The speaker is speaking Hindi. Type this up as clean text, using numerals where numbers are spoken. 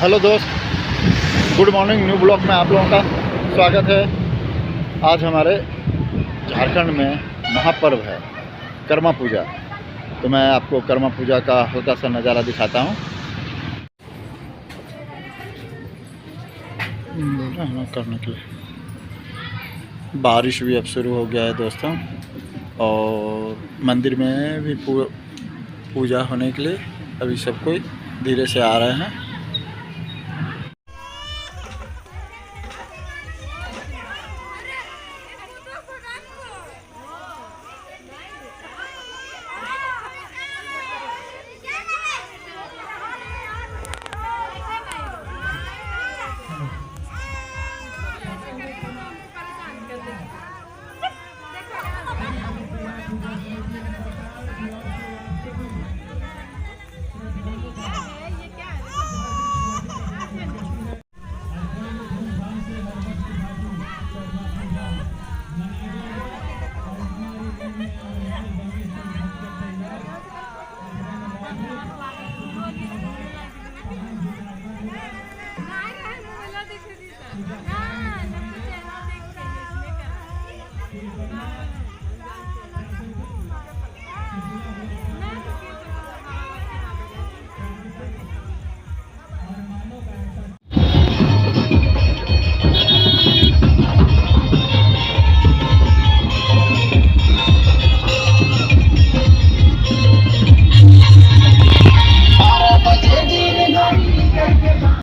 हेलो दोस्त, गुड मॉर्निंग। न्यू ब्लॉग में आप लोगों का स्वागत है। आज हमारे झारखंड में महापर्व है कर्मा पूजा। तो मैं आपको कर्मा पूजा का हल्का सा नज़ारा दिखाता हूँ। करने के लिए बारिश भी अब शुरू हो गया है दोस्तों, और मंदिर में भी पूजा होने के लिए अभी सब कोई धीरे से आ रहे हैं।